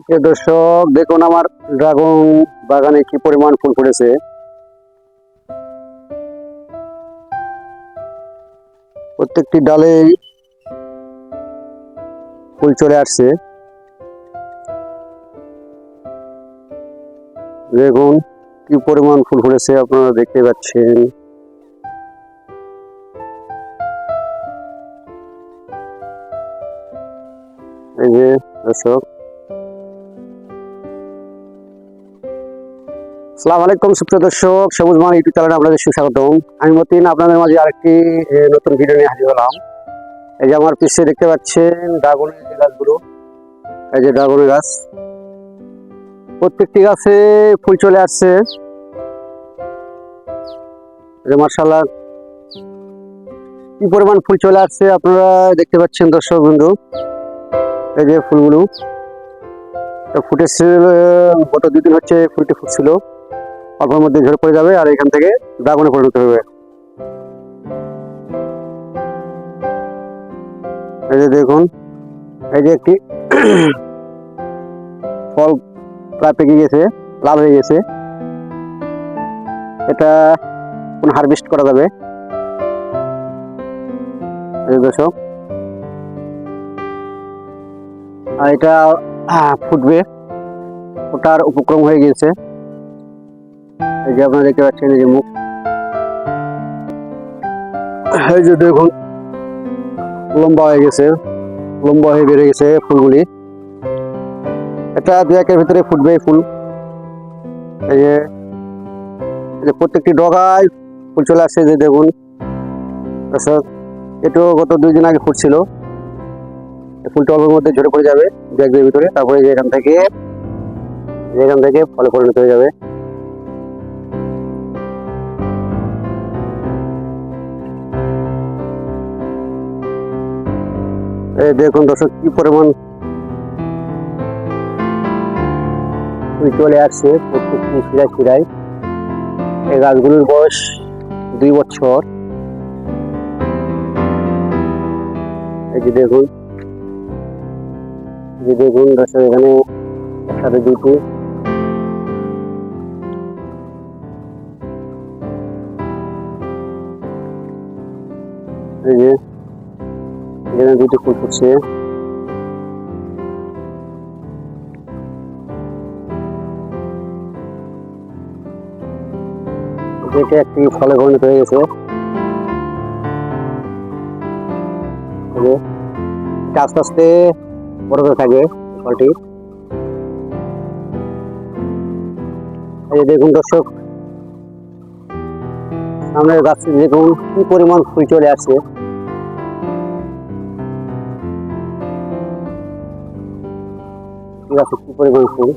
প্রিয় দর্শক, দেখুন আমার ড্রাগন বাগানে কি পরিমাণ ফুল ফুটেছে। প্রত্যেকটি ডালে ফুল চলে আসছে। দেখুন কি পরিমাণ ফুল ফুটেছে, আপনারা দেখতে পাচ্ছেন। এই যে দর্শক, আসসালামু আলাইকুম সুপ্রিয় দর্শক, সবুজ মান ইউটিউব চ্যানেলে আপনাদের সুস্বাগতম। আমি মতিন আপনাদের মাঝে আরেকটি নতুন ভিডিও নিয়ে হাজির হলাম। এই যে আমার পিছে দেখতে পাচ্ছেন ড্রাগনের যে গাছগুলো, এই যে ড্রাগনের গাছ, প্রত্যেকটি গাছে ফুল চলে আসছে। মাশাআল্লাহ কি পরিমাণ ফুল চলে আসছে আপনারা দেখতে পাচ্ছেন দর্শক বন্ধু। এই যে ফুলগুলো ফুটেছিল, গত 2 দিন হচ্ছে ফুলটি ফুটছিল, অল্পের মধ্যে ঝরে পড়ে যাবে আর এখান থেকে ড্রাগনে পরিণত হবে। এই যে দেখুন, এই যে একটি ফল প্রায় পেকে গেছে, লাল হয়ে গেছে। এটা কোন হারভেস্ট করা যাবে। দর্শক, আর এটা ফুটবে, ওটার উপক্রম হয়ে গিয়েছে। এই যে আপনারা দেখতে পাচ্ছেন, এই যে মুখ, এই যে দেখুন লম্বা হয়ে গেছে, লম্বা হয়ে বেড়ে গেছে ফুলগুলি। এটা 2-1 এর ভিতরে ফুটবে ফুল। এই যে প্রত্যেকটি ডগায় ফুল চলে আসছে। যে দেখুন দর্শক, এটাও গত 2 দিন আগে ফুটছিল। ফুলটা অল্পের মধ্যে ঝরে পড়ে যাবে 2-1 দিনের ভিতরে, তারপরে এখান থেকে ফলে পরিণত হয়ে যাবে। এই দেখুন দর্শক, কি পরিমাণ ফুল চলে আসছে প্রত্যেকটি শিরায়। এই গাছগুলোর বয়স 2 বছর। এই যে দেখুন, দর্শক, এখানে একসাথে দুটি, এই যে এখানে 2টি ফুল ফুটছে। এটা একটি ফলে পরিণত হয়ে গেছে। আস্তে আস্তে বড় হতে থাকে ফলটি। এই দেখুন দর্শক, সামনের গাছটি দেখুন কি পরিমাণ ফুল চলে আসছে। কি পরিমাণ ফুল।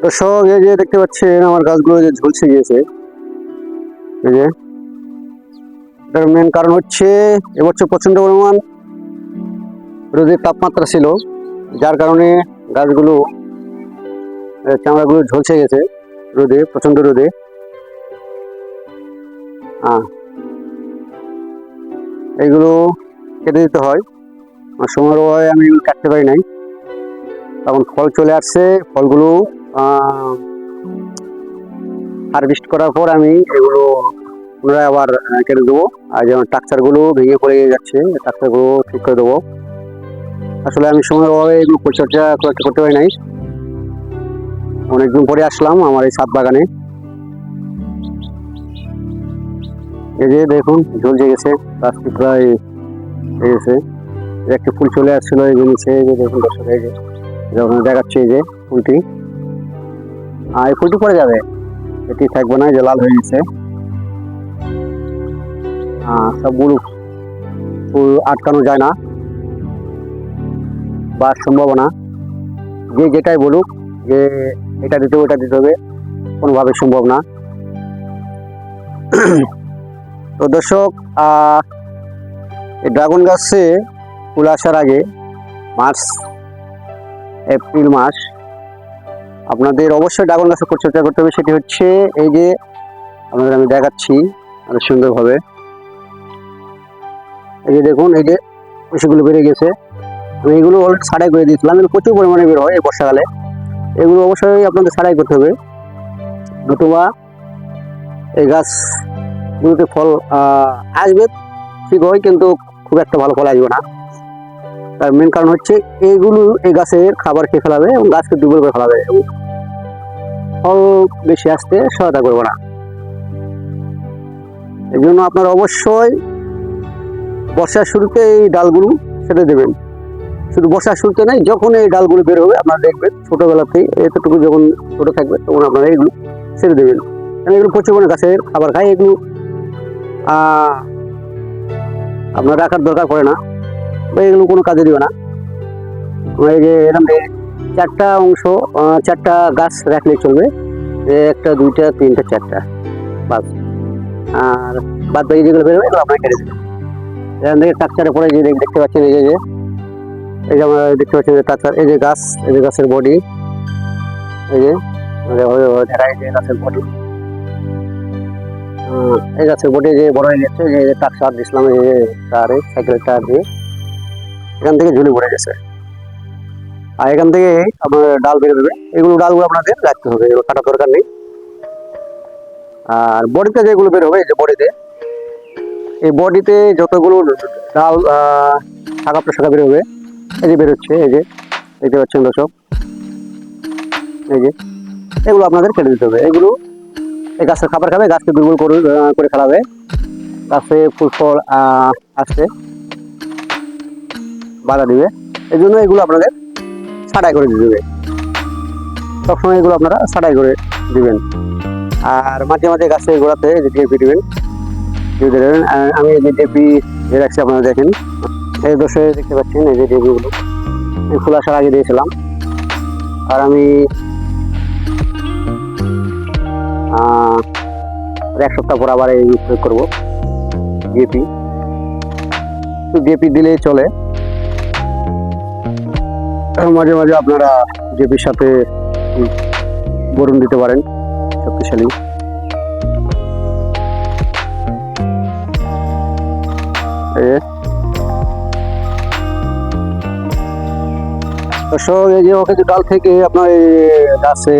দর্শক, এই যে দেখতে পাচ্ছেন আমার গাছগুলো যে ঝলসে গিয়েছে। এই যে এটার মেন কারণ হচ্ছে এবছর প্রচন্ড পরিমাণ রোদের তাপমাত্রা ছিল, যার কারণে গাছগুলো চামড়াগুলো ঝলসে গেছে রোদে, প্রচন্ড রোদে। এইগুলো কেটে দিতে হয়, সময়ের অভাবে আমি কাটতে পারি নাই। তখন ফল চলে আসছে, ফলগুলো হারভেস্ট করার পর আমি এগুলো পুনরায় আবার কেটে দেবো। আর যেমন টাকচারগুলো ভেঙে পড়ে যাচ্ছে, টাকচারগুলো ঠিক করে দেবো। আসলে আমি সময়ের অভাবে এগুলো পরিচর্যা করতে পারি নাই। অনেকদিন পরে আসলাম আমার এই ছাদ বাগানে। এই যে দেখুন ঝলসে গেছে, গাছটি প্রায় হয়ে গেছে। একটি ফুল চলে আসছিল এই যে নিচে। এই যে দেখুন দর্শক, এই যে যখন দেখাচ্ছে এই যে ফুলটি, এই ফুলটি পড়ে যাবে, এটি থাকবে না, যে লাল হয়ে গেছে। সবগুলো ফুল আটকানো যায় না বা সম্ভাবনা, যে যেটাই বলুক যে এটা দিতে হবে ওটা দিতে হবে, কোনোভাবে সম্ভব না। তো দর্শক, এই ড্রাগন গাছে ফুল আসার আগে মার্চ এপ্রিল মাস আপনাদের অবশ্যই ড্রাগন গাছে পরিচর্যা করতে হবে। সেটি হচ্ছে এই যে আপনাদের আমি দেখাচ্ছি সুন্দরভাবে। এই যে দেখুন, এই যে কুশিগুলো বেড়ে গেছে। আমি এগুলো অলরেডি ছাড়াই করে দিয়েছিলাম, এগুলো প্রচুর পরিমাণে বের হয় এই বর্ষাকালে। এগুলো অবশ্যই আপনাদের ছাড়াই করতে হবে, নতুবা এই গাছগুলোতে ফল আসবে ঠিক হয়, কিন্তু খুব একটা ভালো ফল আসবে না। তার মেন কারণ হচ্ছে এইগুলো এই গাছের খাবার খেয়ে ফেলাবে এবং গাছকে দুর্বল করে ফেলাবে এবং ফল বেশি আসতে সহায়তা করবে না। এই জন্য আপনারা অবশ্যই বর্ষার শুরুতে এই ডালগুলো ছেড়ে দেবেন। শুধু বর্ষার শুরুতে নেই, যখন এই ডালগুলো বের হবে আপনারা দেখবেন ছোটোবেলাতেই এতটুকু যখন ছোটো থাকবে তখন আপনারা এগুলো ছেড়ে দেবেন, কারণ এগুলো প্রচুর পরিমাণে গাছের খাবার খায়। এগুলো আপনার রাখার দরকার পড়ে না বা এগুলো কোনো কাজে দিবে না। এই যে এরকম চারটা অংশ, চারটা গাছ রাখলে চলবে, একটা দুইটা তিনটা চারটা বাস। আর বাদ বাকি যেগুলো বেরোবে এগুলো আপনার কেটে দেবেন। এখান থেকে স্ট্রাকচারে পরে যে দেখতে পাচ্ছেন, এই যে আমরা দেখতে পাচ্ছি যে স্ট্রাকচার, এই যে গাছ, এই যে গাছের বডি, এই যে গাছের বডি, এই গাছের বডি যে বড় হয়ে গেছে, যে স্ট্রাকচার দিয়েছিলাম এই যে টায়ারে, সাইকেলের টায়ার দিয়ে এখান থেকে ঝুলে পড়ে গেছে। আর এখান থেকে আপনার ডাল বেরোবে, এগুলো ডালগুলো আপনাদের রাখতে হবে, এগুলো কাটার দরকার নেই। আর বডিতে যেগুলো বের হবে, এই যে বডিতে, এই বডিতে যতগুলো ডাল শাখা প্রশাখা বের হবে, এই যে বেরোচ্ছে, এই যে দেখতে পাচ্ছেন দর্শক, এই যে এগুলো আপনাদের কেটে দিতে হবে। এগুলো এই গাছের খাবার খাবে, গাছকে দুর্বল করে ফেলাবে, গাছে ফুল ফল আসতে বাধা দিবে। এই জন্য এগুলো আপনাদের ছাঁটাই করে দিতে হবে, সবসময় এগুলো আপনারা ছাঁটাই করে দিবেন। আর মাঝে মাঝে গাছের গোড়াতে যে ডিএপি দিবেন, আমি এই যে ডিএপি রাখছি আপনারা দেখেন, এই দোষে দেখতে পাচ্ছেন এই যে ডিএপিগুলো ফুল আসার আগে দিয়েছিলাম। আর আমি এক সপ্তাহ পর আবার এই প্রয়োগ করবো ডিএপি। তো ডিএপি দিলেই চলে, মাঝে মাঝে আপনারা ডিএপির সাথে বোরন দিতে পারেন, শক্তিশালী। দর্শক, এই যে ওকে ডাল থেকে আপনার গাছে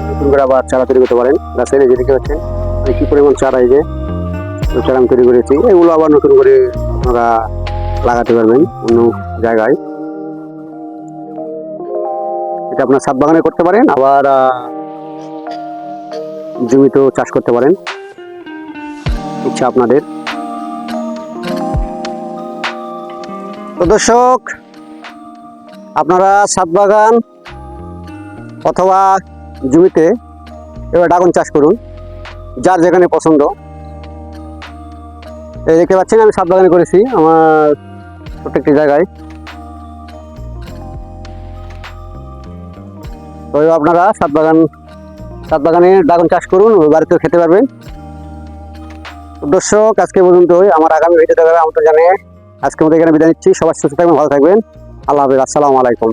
নতুন করে আবার চারা তৈরি করতে পারেন। গাছের এই যে দেখতে পাচ্ছেন কি পরিমাণ চারা, এই যে চারা আমি তৈরি করেছি, এগুলো আবার নতুন করে আপনারা লাগাতে পারবেন অন্য জায়গায়। এটা আপনার ছাদ বাগানে করতে পারেন, আবার জমিতেও চাষ করতে পারেন, ইচ্ছা আপনাদের। তো দর্শক, আপনারা ছাদ বাগান অথবা জমিতে এবার ড্রাগন চাষ করুন, যার যেখানে পছন্দ। এই দেখতে পাচ্ছেন আমি ছাদ বাগানে করেছি আমার প্রত্যেকটি জায়গায়। তো আপনারা ছাদ বাগানে ড্রাগন চাষ করুন, বাড়িতেও খেতে পারবেন। দর্শক, আজকে পর্যন্তই, আমার আগামী ভিডিও দেখাবে আমন্ত্রণ জানিয়ে আজকের মতো এখানে বিদায় নিচ্ছি। সবাই সুস্থ থাকবেন, ভালো থাকবেন। আল্লাহ হাফেজ, আসসালামু আলাইকুম।